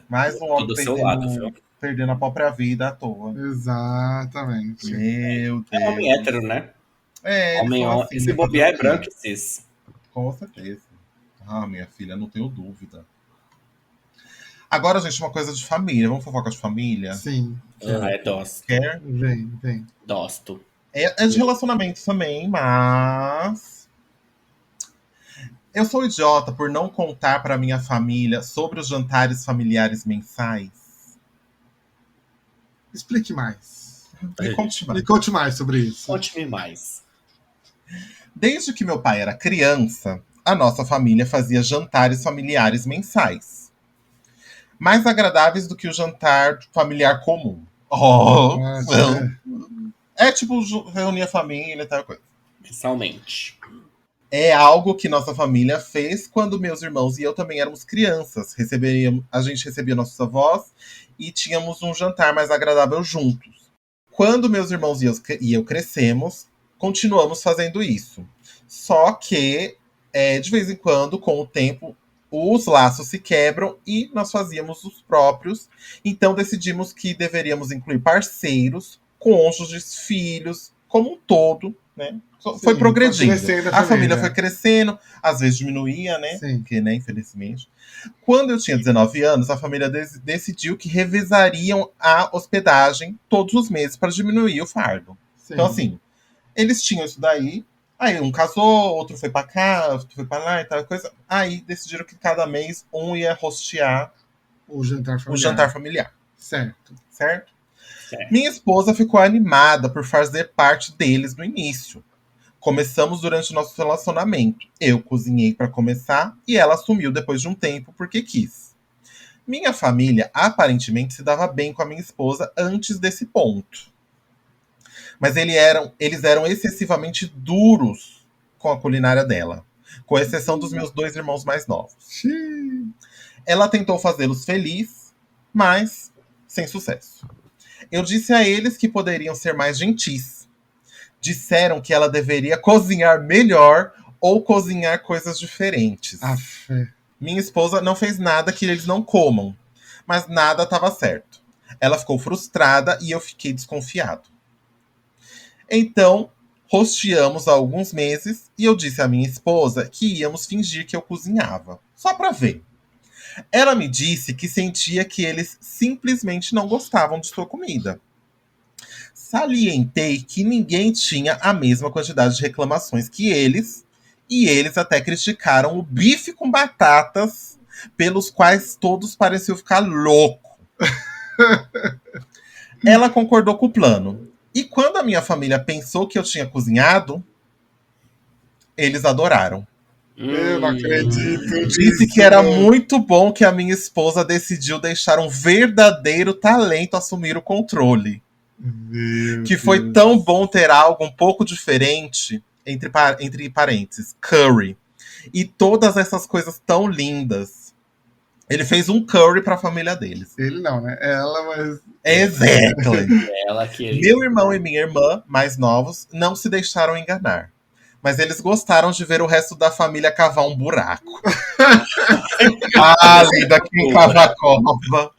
Mais um homem perdendo a própria vida à toa. Exatamente. Meu Deus. É homem hétero, né? Homem, assim, se bobear é branco e cis. Com certeza. Minha filha, não tenho dúvida. Agora, gente, uma coisa de família. Vamos fofocar de família? Sim. É dosto. Quer? Vem. Dosto. É de relacionamento também, mas... Eu sou idiota por não contar para minha família sobre os jantares familiares mensais. Explique mais. Me conte mais sobre isso. Conte-me mais. Desde que meu pai era criança, a nossa família fazia jantares familiares mensais. Mais agradáveis do que o jantar familiar comum. É tipo reunir a família e tal coisa. Mensalmente. É algo que nossa família fez quando meus irmãos e eu também éramos crianças. A gente recebia nossos avós e tínhamos um jantar mais agradável juntos. Quando meus irmãos e eu crescemos, continuamos fazendo isso. Só que, de vez em quando, com o tempo, os laços se quebram e nós fazíamos os próprios. Então decidimos que deveríamos incluir parceiros, cônjuges, filhos, como um todo, né? Foi progredindo. A família foi crescendo, às vezes diminuía, né? Sim. Porque, né, infelizmente. Quando eu tinha 19 anos, a família decidiu que revezariam a hospedagem todos os meses para diminuir o fardo. Sim. Então, assim, eles tinham isso daí. Aí um casou, outro foi pra cá, outro foi pra lá e tal coisa. Aí decidiram que cada mês um ia rostear o jantar familiar. Certo? Minha esposa ficou animada por fazer parte deles no início. Começamos durante o nosso relacionamento. Eu cozinhei para começar e ela assumiu depois de um tempo porque quis. Minha família aparentemente se dava bem com a minha esposa antes desse ponto. Mas eles eram excessivamente duros com a culinária dela. Com exceção dos meus 2 irmãos mais novos. Ela tentou fazê-los felizes, mas sem sucesso. Eu disse a eles que poderiam ser mais gentis. Disseram que ela deveria cozinhar melhor ou cozinhar coisas diferentes. Minha esposa não fez nada que eles não comam. Mas nada estava certo. Ela ficou frustrada e eu fiquei desconfiado. Então, rosteamos há alguns meses e eu disse à minha esposa que íamos fingir que eu cozinhava. Só para ver. Ela me disse que sentia que eles simplesmente não gostavam de sua comida. Salientei que ninguém tinha a mesma quantidade de reclamações que eles, e eles até criticaram o bife com batatas, pelos quais todos pareciam ficar louco. Ela concordou com o plano. E quando a minha família pensou que eu tinha cozinhado, eles adoraram. Eu não acredito. Disse que era muito bom que a minha esposa decidiu deixar um verdadeiro talento assumir o controle. Que foi tão bom ter algo um pouco diferente, entre parênteses, curry. E todas essas coisas tão lindas. Ele fez um curry pra família deles. Ele não, né? Ela, mas... Exactly. Ela que Meu irmão e minha irmã, mais novos, não se deixaram enganar. Mas eles gostaram de ver o resto da família cavar um buraco. Linda, quem cava a cova.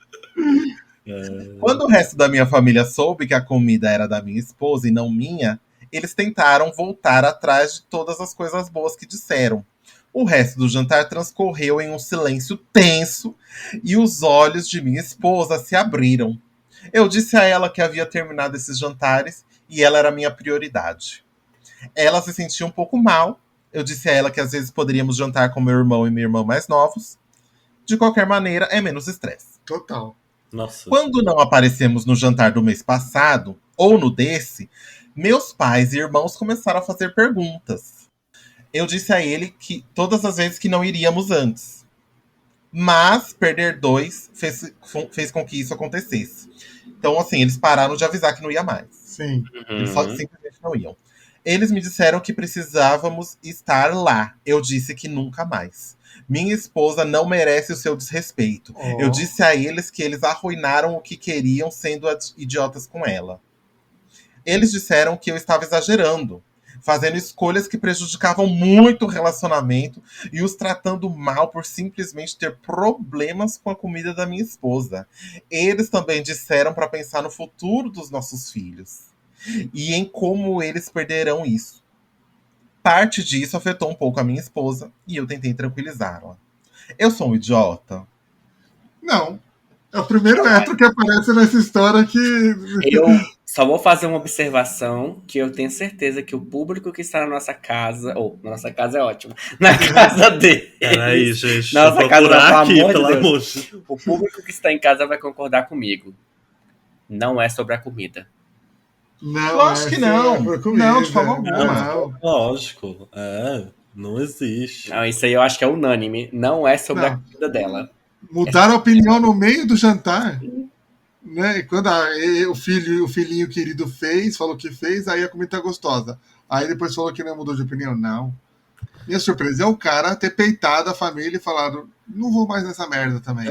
Quando o resto da minha família soube que a comida era da minha esposa e não minha, eles tentaram voltar atrás de todas as coisas boas que disseram. O resto do jantar transcorreu em um silêncio tenso e os olhos de minha esposa se abriram. Eu disse a ela que havia terminado esses jantares e ela era minha prioridade. Ela se sentia um pouco mal. Eu disse a ela que às vezes poderíamos jantar com meu irmão e minha irmã mais novos. De qualquer maneira, é menos estresse. Total. Nossa. Quando não aparecemos no jantar do mês passado, ou no desse, meus pais e irmãos começaram a fazer perguntas. Eu disse a ele que todas as vezes que não iríamos antes. Mas perder 2 fez com que isso acontecesse. Então, assim, eles pararam de avisar que não ia mais. Sim. Eles simplesmente não iam. Eles me disseram que precisávamos estar lá. Eu disse que nunca mais. Minha esposa não merece o seu desrespeito. Eu disse a eles que eles arruinaram o que queriam sendo idiotas com ela. Eles disseram que eu estava exagerando, fazendo escolhas que prejudicavam muito o relacionamento e os tratando mal por simplesmente ter problemas com a comida da minha esposa. Eles também disseram para pensar no futuro dos nossos filhos e em como eles perderão isso. Parte disso afetou um pouco a minha esposa e eu tentei tranquilizá-la. Eu sou um idiota? Não. É o primeiro hétero que aparece nessa história que... Eu só vou fazer uma observação que eu tenho certeza que o público que está na nossa casa... nossa casa é ótimo. Na casa dele. Peraí, gente. Nossa casa, pelo aqui, amor pelo de amor Deus. de Deus. O público que está em casa vai concordar comigo. Não é sobre a comida. Não, Lógico que não. Não, de forma alguma. Não. Lógico. Não existe. Não, isso aí eu acho que é unânime. Não é sobre a comida dela. Mudaram a opinião no meio do jantar. Né? E quando o filhinho querido falou que fez, aí a comida tá gostosa. Aí depois falou que não mudou de opinião. Não. Minha surpresa é o cara ter peitado a família e falado: não vou mais nessa merda também.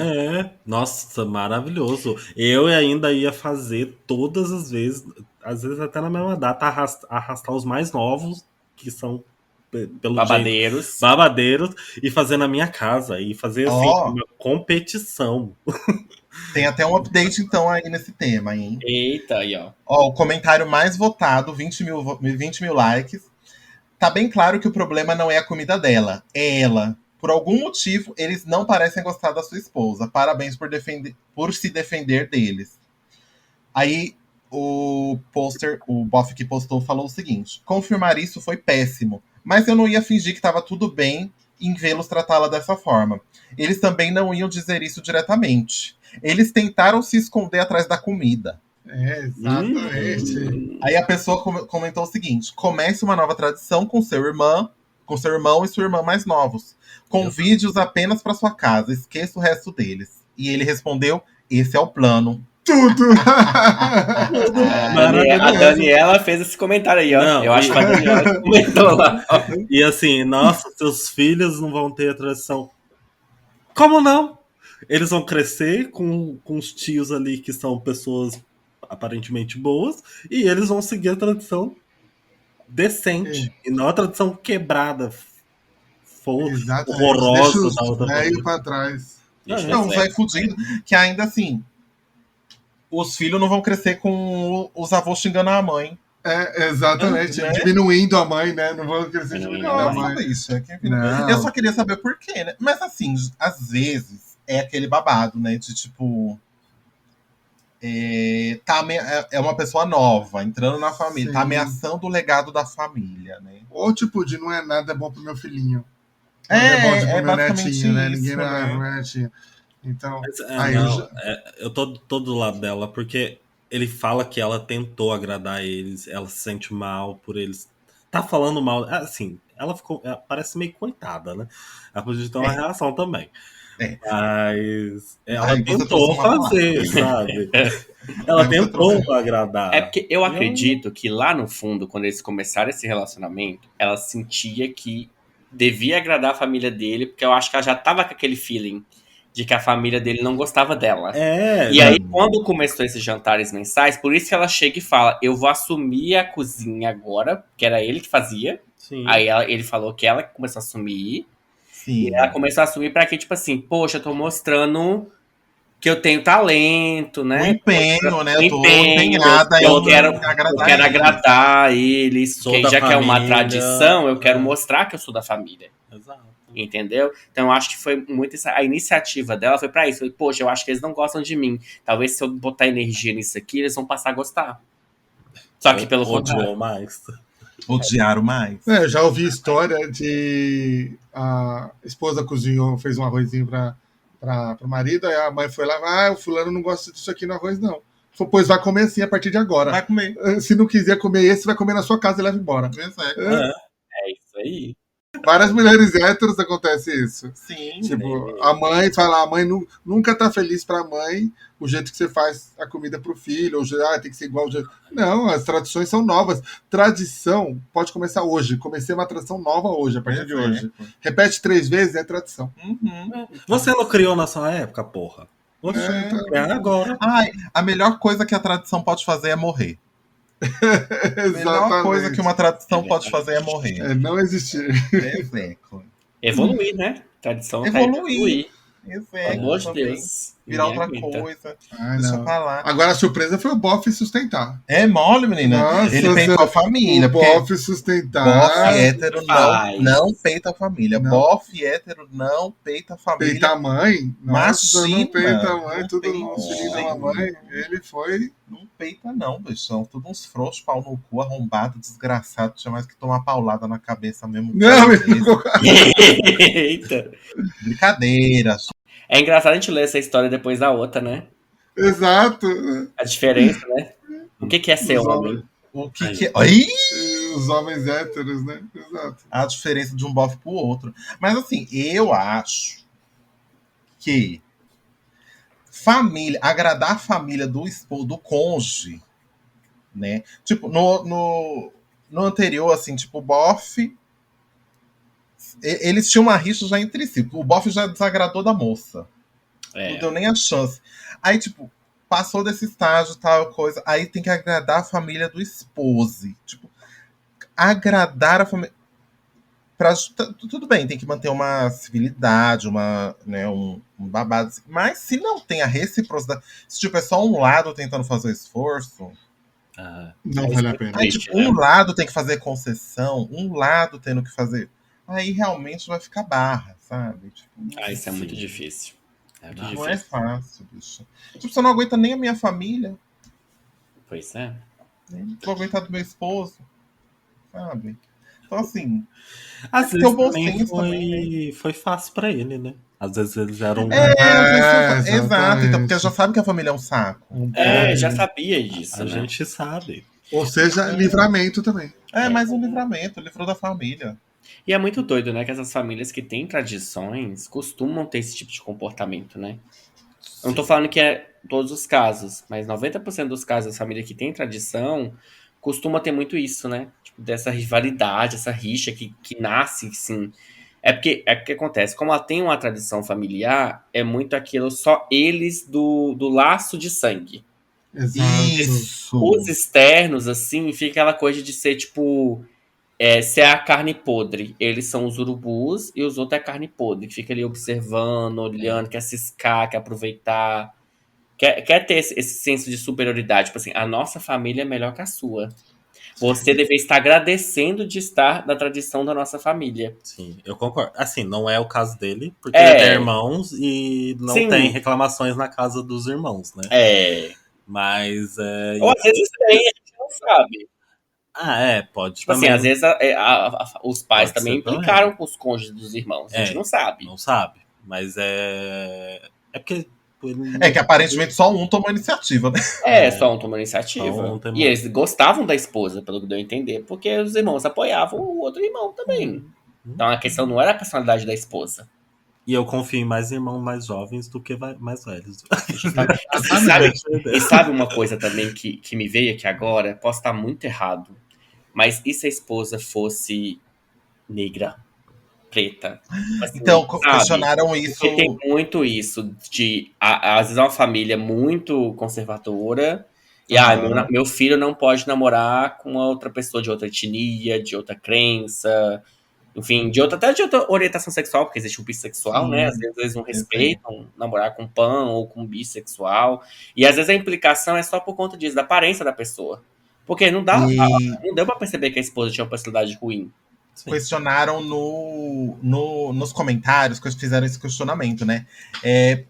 Nossa, maravilhoso. Eu ainda ia fazer todas as vezes, às vezes até na mesma data, arrastar os mais novos, que são pelo babadeiros. Jeito, babadeiros, e fazer na minha casa. E fazer assim, uma competição. Tem até um update, então, aí nesse tema, hein? Eita, aí, ó. O comentário mais votado, 20 mil likes. Tá bem claro que o problema não é a comida dela, é ela. Por algum motivo, eles não parecem gostar da sua esposa. Parabéns por se defender deles. Aí, o bofe que postou falou o seguinte: confirmar isso foi péssimo, mas eu não ia fingir que tava tudo bem em vê-los tratá-la dessa forma. Eles também não iam dizer isso diretamente. Eles tentaram se esconder atrás da comida. Exatamente. Aí a pessoa comentou o seguinte: comece uma nova tradição com seu irmão e sua irmã mais novos. Convide-os apenas para sua casa, esqueça o resto deles. E ele respondeu: esse é o plano. Tudo! A Daniela fez esse comentário aí, ó. Não, acho que a Daniela comentou lá. E assim, nossa, seus filhos não vão ter a tradição. Como não? Eles vão crescer com os tios ali que são pessoas aparentemente boas e eles vão seguir a tradição decente e não a tradição quebrada, horrorosa da outra família. Para trás. Não, vai fudindo. Que ainda assim, os filhos não vão crescer com os avós xingando a mãe. Exatamente. Né? Diminuindo a mãe, né? Não vão crescer diminuindo a mãe. Isso. Eu só queria saber por quê, né? Mas assim, às vezes é aquele babado, né? De tipo... é uma pessoa nova, entrando na família, Sim. tá ameaçando o legado da família, né? Ou tipo, de não é nada bom pro meu filhinho. É, Não é bom pro é meu basicamente netinho, né? isso, Ninguém não é né? pro meu netinho. Então, Mas, aí não, eu tô do lado dela, porque ele fala que ela tentou agradar eles, ela se sente mal por eles. Tá falando mal. Assim, ela parece meio coitada, né? Ela podia ter uma reação também. É. Mas ela Aí você trouxe tentou uma fazer, sabe? Ela Aí você tentou trouxe- agradar. É porque eu E acredito que lá no fundo, quando eles começaram esse relacionamento, ela sentia que devia agradar a família dele, porque eu acho que ela já tava com aquele feeling de que a família dele não gostava dela. E aí, quando começou esses jantares mensais, por isso que ela chega e fala: eu vou assumir a cozinha agora, que era ele que fazia. Sim. Aí ele falou que ela que começou a assumir. Sim. E ela começou a assumir pra quê? Tipo assim, poxa, eu tô mostrando que eu tenho talento, O né? empenho, né? O Eu tô empenho, empenhada eu em quero agradar eles. agradar eles, Sou porque da já que é uma família, tradição, eu quero mostrar que eu sou da família. Exato. Entendeu? Então eu acho que foi muito a iniciativa dela foi pra isso. Foi, poxa, eu acho que eles não gostam de mim. Talvez se eu botar energia nisso aqui, eles vão passar a gostar. Só que pelo contrário. Odiou mais. Odiaram mais. eu já ouvi história de a esposa cozinhou, fez um arrozinho para o marido, aí a mãe foi lá, o fulano não gosta disso aqui no arroz, não. Falou, pois vai comer assim a partir de agora. Vai comer. Se não quiser comer esse, vai comer na sua casa e leva embora. É isso aí. Várias mulheres héteros acontece isso. Sim. Tipo, a mãe fala, a mãe nunca tá feliz pra mãe o jeito que você faz a comida pro filho, ou tem que ser igual. Não, as tradições são novas. Tradição pode começar hoje. Comecei uma tradição nova hoje, a partir de hoje. Repete 3 vezes, é tradição. Uhum. Você não criou na sua época, porra? Você criar agora. Ai, a melhor coisa que a tradição pode fazer é morrer. A melhor coisa que uma tradição pode fazer é morrer. É não existir. Execo. Evoluir, né? Tradição Evoluir. Pelo amor de Deus. Virar outra Ninguém aguenta. coisa. Ai, Deixa não. pra lá. Agora a surpresa foi o Boff sustentar. É mole, menina. Nossa, ele peita a família. O Boff sustentar. Bofe hétero Ai. não peita a família. Não. Bofe hétero não peita a família. Peita a mãe? Nossa, Imagina, não peita a mãe, não tudo peita. no filhinho da mamãe. Ele foi. Não peita, não, bicho. São todos uns frouxos, pau no cu, arrombado, desgraçado. Tinha mais que tomar paulada na cabeça mesmo. Não, Eita. Brincadeira. É engraçado a gente ler essa história depois da outra, né? Exato. A diferença, né? O que é ser Os homem? O que é. Ai! Os homens héteros, né? Exato. A diferença de um bofe pro outro. Mas assim, eu acho que agradar a família do cônjuge, né? Tipo, no anterior, assim, tipo, o bofe. Eles tinham uma rixa já entre si. O bofe já desagradou da moça. Não deu nem a chance. Aí, tipo, passou desse estágio, tal coisa. Aí tem que agradar a família do esposo. Tipo, agradar a família. Tudo bem, tem que manter uma civilidade, um babado. Mas se não tem a reciprocidade. Se tipo, é só um lado tentando fazer esforço. Não vale a pena. Aí, tipo, um lado tem que fazer concessão, um lado tendo que fazer. Aí realmente vai ficar barra, sabe? Tipo, Isso é muito difícil. Não é fácil, bicho. Tipo, você não aguenta nem a minha família. Pois é. Nem vou aguentar do meu esposo. Sabe? Então, assim. Às ter vezes o bom também senso também, foi fácil pra ele, né? Às vezes eles eram. Exato. Então, porque já sabe que a família é um saco. Já sabia disso. A né? gente sabe. Ou seja, livramento também. Mais um livramento, livrou da família. E é muito doido, né? Que essas famílias que têm tradições costumam ter esse tipo de comportamento, né? Eu não tô falando que é todos os casos, mas 90% dos casos da família que tem tradição costuma ter muito isso, né? Tipo, dessa rivalidade, essa rixa que nasce, sim. É porque acontece, como ela tem uma tradição familiar, é muito aquilo, só eles do laço de sangue. Exato. Isso. Os externos, assim, fica aquela coisa de ser, tipo... se é a carne podre, eles são os urubus e os outros é carne podre, que fica ali observando, olhando, quer ciscar, quer aproveitar, quer ter esse senso de superioridade. Tipo assim, a nossa família é melhor que a sua. Você deveria estar agradecendo de estar na tradição da nossa família. Sim, eu concordo. Assim, não é o caso dele, porque ele tem irmãos e não Sim. tem reclamações na casa dos irmãos, né? Mas é. Ou às vezes tem, a gente não sabe. Pode Tipo também. assim, às vezes os pais Pode também ser também. implicaram com os cônjuges dos irmãos. A gente não sabe. Não sabe. Mas é. É porque. É que aparentemente só um tomou a iniciativa, né? Só um tomou iniciativa. Só um tomou. E eles gostavam da esposa, pelo que deu a entender, porque os irmãos apoiavam o outro irmão também. Então a questão não era a personalidade da esposa. E eu confio em mais irmãos mais jovens do que mais velhos. E sabe uma coisa também que me veio aqui agora? Posso estar muito errado. Mas e se a esposa fosse negra? Preta? Assim, Então, sabe? questionaram isso. Porque tem muito isso de... Às vezes é uma família muito conservadora. E meu filho não pode namorar com outra pessoa de outra etnia, de outra crença... Enfim, até de outra orientação sexual, porque existe o bissexual, né? Às vezes eles não respeitam namorar com pan ou com bissexual. E às vezes a implicação é só por conta disso, da aparência da pessoa. Porque não deu pra perceber que a esposa tinha uma personalidade ruim. Sim. Questionaram nos comentários, que fizeram esse questionamento, né?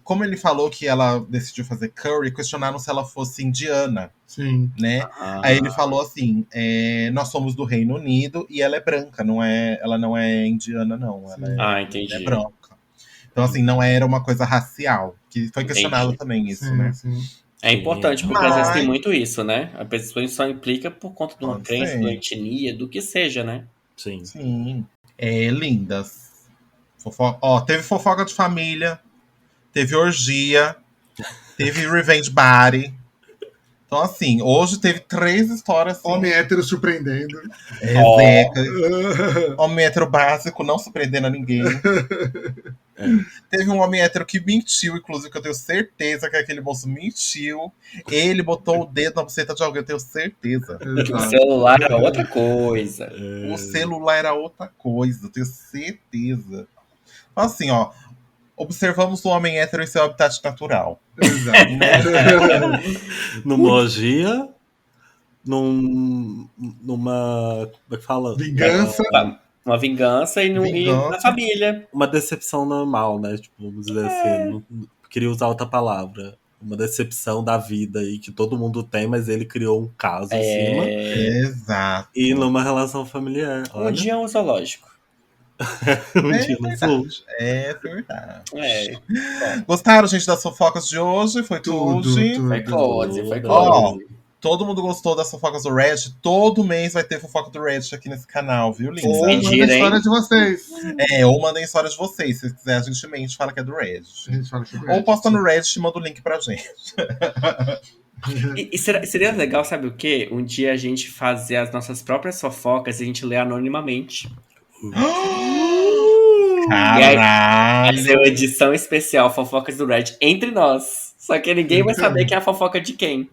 Como ele falou que ela decidiu fazer curry, questionaram se ela fosse indiana. Sim. Né? Aí ele falou assim: nós somos do Reino Unido e ela é branca, ela não é indiana, não. Ela entendi. É branca. Então, assim, não era uma coisa racial. Que foi questionado também isso, né? Sim. É importante, porque às vezes tem muito isso, né? A pessoa só implica por conta de uma crença, de uma etnia, do que seja, né? Sim. Lindas. Teve fofoca de família, teve orgia, teve revenge body. Então, assim, hoje teve 3 histórias. Assim, homem hétero surpreendendo. Homem hétero básico, não surpreendendo a ninguém. Teve um homem hétero que mentiu, inclusive, que eu tenho certeza que aquele moço mentiu. Ele botou o dedo na buceta de alguém, eu tenho certeza. O celular era outra coisa. O celular era outra coisa, eu tenho certeza. Então, assim, observamos o homem hétero em seu habitat natural. Exato. Numa orgia, numa. Como é que fala? Vingança. Uma vingança e na família. Uma decepção normal, né? Tipo, vamos dizer assim. Não queria usar outra palavra. Uma decepção da vida aí que todo mundo tem, mas ele criou um caso em cima. Exato. E numa relação familiar. Um dia é um zoológico. É verdade. Bom. Gostaram, gente, das fofocas de hoje? Foi tudo. Foi close. Todo mundo gostou das fofocas do Reddit? Todo mês vai ter fofoca do Reddit aqui nesse canal, viu, linda? Ou mandem história de vocês. Ou mandem história de vocês. Se quiser, a gente mente, fala que é do Reddit. Ou posta no Reddit e manda o link pra gente. E seria legal, sabe o quê? Um dia a gente fazer as nossas próprias fofocas e a gente ler anonimamente. Caralho! Vai ser uma edição especial, fofocas do Reddit, entre nós. Só que ninguém vai saber que é a fofoca de quem.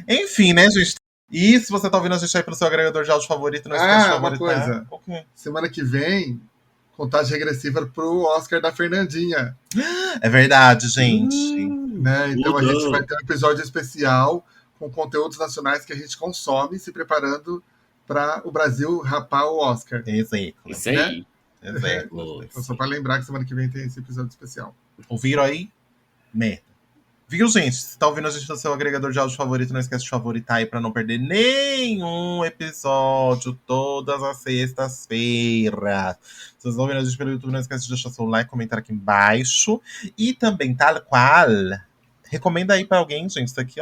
Enfim, né, gente? E se você tá ouvindo a gente aí pelo seu agregador de áudio favorito, não esquece de favoritar. Uma coisa. Semana que vem, contagem regressiva pro Oscar da Fernandinha. É verdade, gente. Né? Então a gente vai ter um episódio especial com conteúdos nacionais que a gente consome, se preparando para o Brasil rapar o Oscar. Isso aí. Então, só para lembrar que semana que vem tem esse episódio especial. Ouviram aí? Merda. Viu, gente? Se tá ouvindo a gente no seu agregador de áudio favorito, não esquece de favoritar aí pra não perder nenhum episódio todas as sextas-feiras. Se vocês estão ouvindo a gente pelo YouTube, não esquece de deixar seu like, comentar aqui embaixo. E também, tal qual, recomenda aí pra alguém, gente, isso aqui,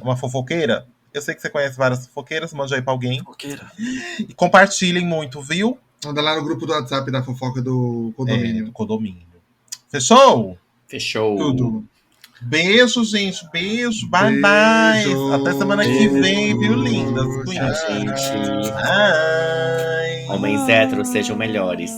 uma fofoqueira. Eu sei que você conhece várias fofoqueiras, mande aí pra alguém. Fofoqueira. E compartilhem muito, viu? Manda lá no grupo do WhatsApp da fofoca do condomínio. Do condomínio. Fechou? Fechou. Tudo. Beijo, gente. Beijo. Bye, bye. Até semana que vem, viu, lindas? Tchau, gente. Bye. Homens héteros sejam melhores.